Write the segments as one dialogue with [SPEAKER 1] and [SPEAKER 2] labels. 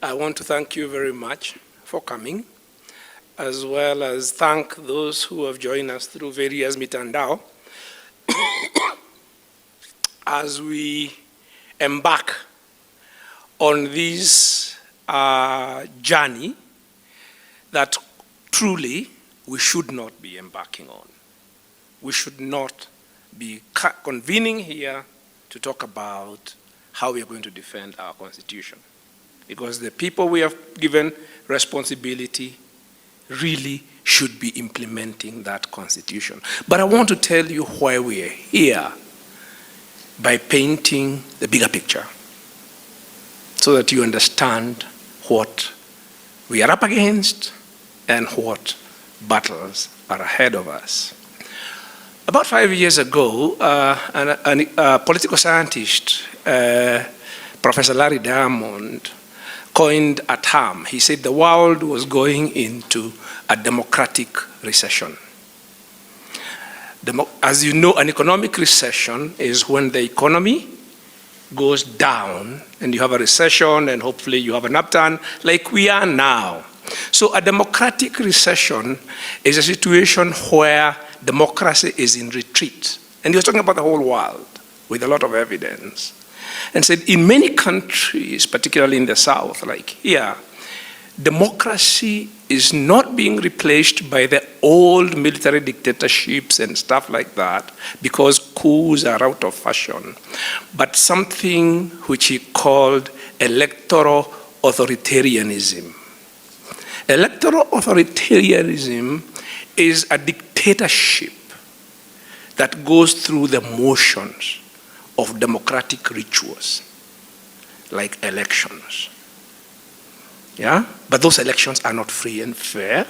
[SPEAKER 1] I want to thank you very much for coming, as well as thank those who have joined us through various mitandao as we embark on this journey that truly we should not be embarking on. We should not be convening here to talk about how we are going to defend our Constitution, because the people we have given responsibility really should be implementing that Constitution. But I want to tell you why we are here by painting the bigger picture so that you understand what we are up against and what battles are ahead of us. About 5 years ago, a political scientist, Professor Larry Diamond, coined a term. He said the world was going into a democratic recession. As you know, an economic recession is when the economy goes down and you have a recession and hopefully you have an upturn like we are now. So a democratic recession is a situation where democracy is in retreat. And he was talking about the whole world with a lot of evidence. And said in many countries, particularly in the South, like here, democracy is not being replaced by the old military dictatorships and stuff like that because coups are out of fashion, but something which he called electoral authoritarianism. Electoral authoritarianism is a dictatorship that goes through the motions of democratic rituals, like elections. Yeah? But those elections are not free and fair.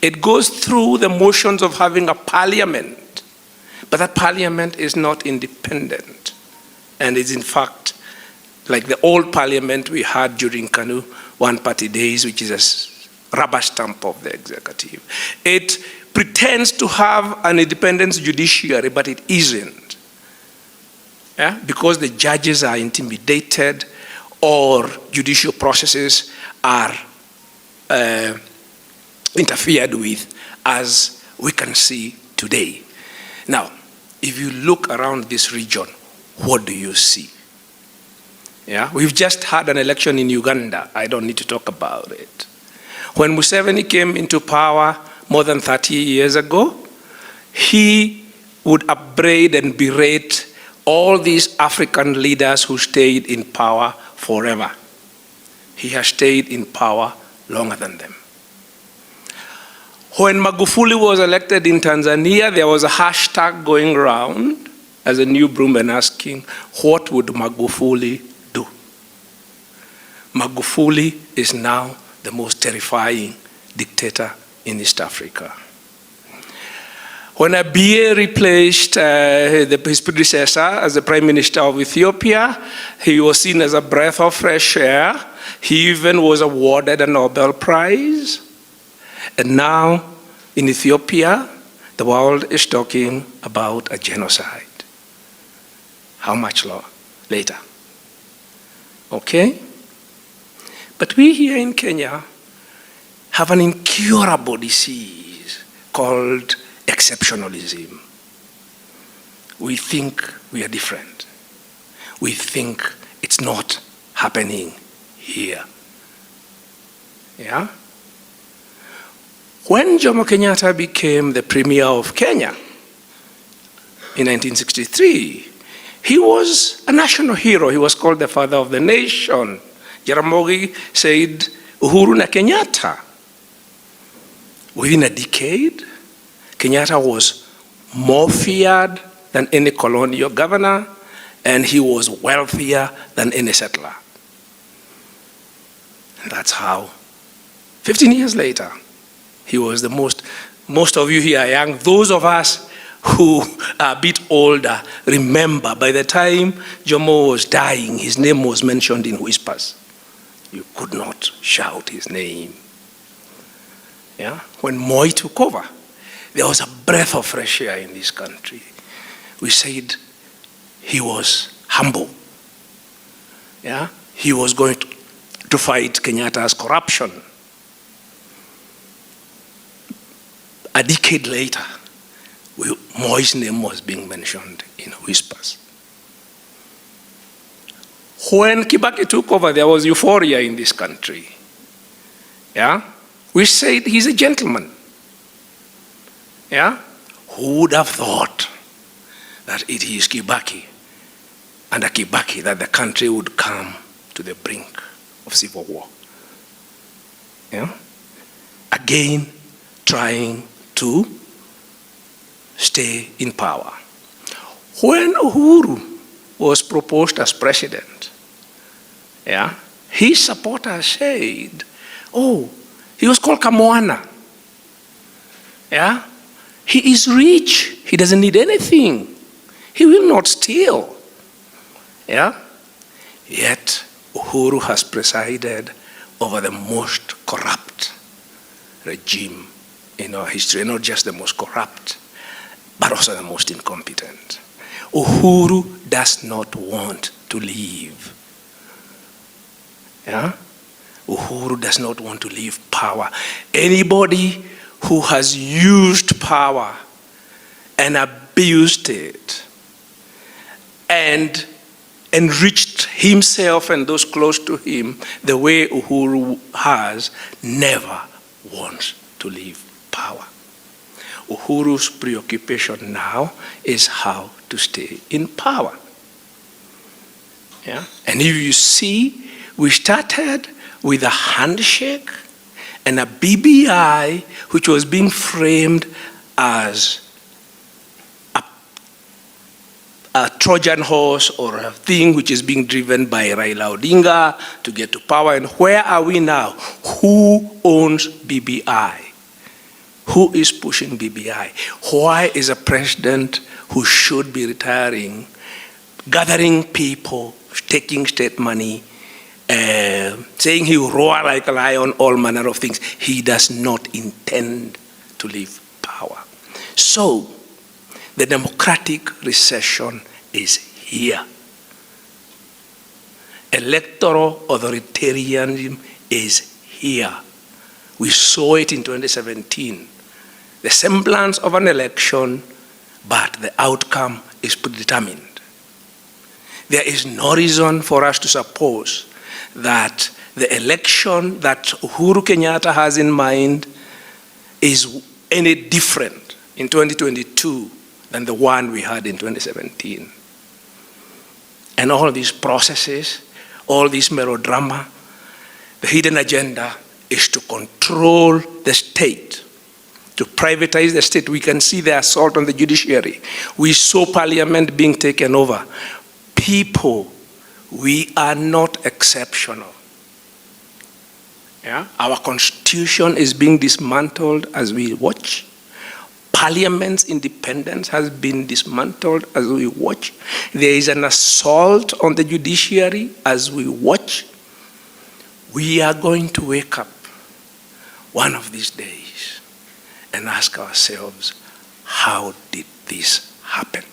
[SPEAKER 1] It goes through the motions of having a parliament, but that parliament is not independent and is in fact like the old parliament we had during Kanu one-party days, which is a rubber stamp of the executive. It pretends to have an independent judiciary, but it isn't. Yeah? Because the judges are intimidated or judicial processes are interfered with, as we can see today. Now, if you look around this region, what do you see? Yeah? We've just had an election in Uganda. I don't need to talk about it. When Museveni came into power more than 30 years ago, he would upbraid and berate all these African leaders who stayed in power forever. He has stayed in power longer than them. When Magufuli was elected in Tanzania, there was a hashtag going around as a new broom and asking, what would Magufuli do? Magufuli is now the most terrifying dictator in East Africa. When Abiy replaced his predecessor as the Prime Minister of Ethiopia, he was seen as a breath of fresh air. He even was awarded a Nobel Prize. And now, in Ethiopia, the world is talking about a genocide. How much later? Okay? But we here in Kenya have an incurable disease called exceptionalism. We think we are different. We think it's not happening here. Yeah? When Jomo Kenyatta became the Premier of Kenya in 1963, he was a national hero. He was called the father of the nation. Jaramogi said, Uhuru na Kenyatta. Within a decade, Kenyatta was more feared than any colonial governor, and he was wealthier than any settler. And that's how, 15 years later, he was the most of you here are young. Those of us who are a bit older remember by the time Jomo was dying, his name was mentioned in whispers. You could not shout his name. Yeah? When Moi took over, there was a breath of fresh air in this country. We said he was humble. Yeah? He was going to to fight Kenyatta's corruption. A decade later, Moi's name was being mentioned in whispers. When Kibaki took over, there was euphoria in this country. Yeah? We said he's a gentleman. Yeah? Who would have thought that it is Kibaki, under Kibaki, that the country would come to the brink of civil war? Yeah? Again, trying to stay in power. When Uhuru was proposed as president, yeah, his supporters said, oh, he was called Kamwana. Yeah? He is rich. He doesn't need anything. He will not steal. Yeah? Yet, Uhuru has presided over the most corrupt regime in our history. Not just the most corrupt, but also the most incompetent. Uhuru does not want to leave. Yeah? Uhuru does not want to leave power. Anybody who has used power and abused it and enriched himself and those close to him the way Uhuru has, never wants to leave power. Uhuru's preoccupation now is how to stay in power. Yeah? And if you see, we started with a handshake and a BBI, which was being framed as a Trojan horse or a thing which is being driven by Raila Odinga to get to power. And where are we now? Who owns BBI? Who is pushing BBI? Why is a president who should be retiring, gathering people, taking state money, saying he will roar like a lion, all manner of things? He does not intend to leave power. So, the democratic recession is here. Electoral authoritarianism is here. We saw it in 2017. The semblance of an election, but the outcome is predetermined. There is no reason for us to suppose that the election that Uhuru Kenyatta has in mind is any different in 2022 than the one we had in 2017. And all these processes, all this melodrama, the hidden agenda is to control the state, to privatize the state. We can see the assault on the judiciary. We saw parliament being taken over. People, we are not exceptional. Yeah? Our constitution is being dismantled as we watch. Parliament's independence has been dismantled as we watch. There is an assault on the judiciary as we watch. We are going to wake up one of these days and ask ourselves, how did this happen?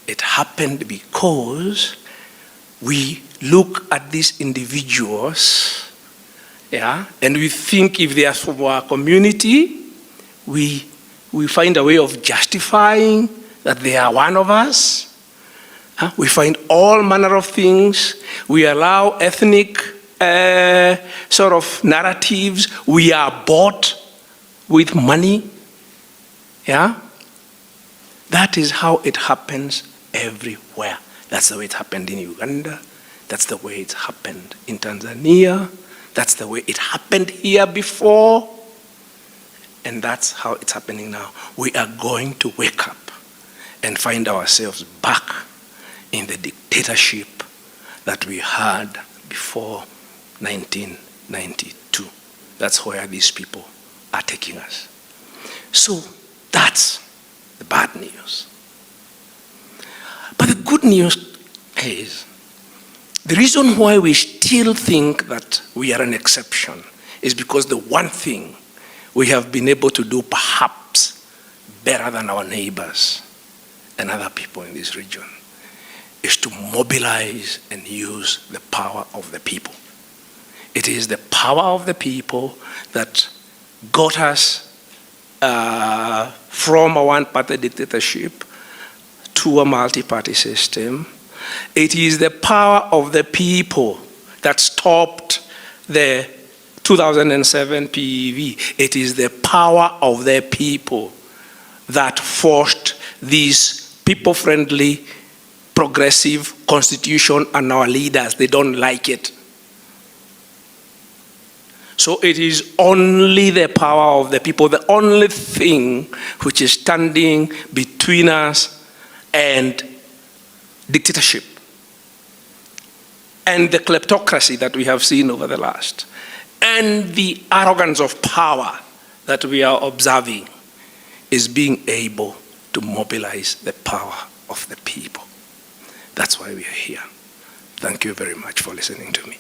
[SPEAKER 1] It happened because we look at these individuals, yeah, and we think if they are from our community, we find a way of justifying that they are one of us. We find all manner of things. We allow ethnic sort of narratives. We are bought with money. Yeah? That is how it happens everywhere. That's the way it happened in Uganda. That's the way it happened in Tanzania. That's the way it happened here before. And that's how it's happening now. We are going to wake up and find ourselves back in the dictatorship that we had before 1992. That's where these people are taking us. So that's the bad news. But the good news is, the reason why we still think that we are an exception is because the one thing we have been able to do perhaps better than our neighbors and other people in this region is to mobilize and use the power of the people. It is the power of the people that got us from a one-party dictatorship to a multi-party system. It is the power of the people that stopped the 2007 PEV. It is the power of the people that forced this people-friendly, progressive constitution on our leaders. They don't like it. So it is only the power of the people, the only thing which is standing between us and dictatorship and the kleptocracy that we have seen over the last, and the arrogance of power that we are observing, is being able to mobilize the power of the people. That's why we are here. Thank you very much for listening to me.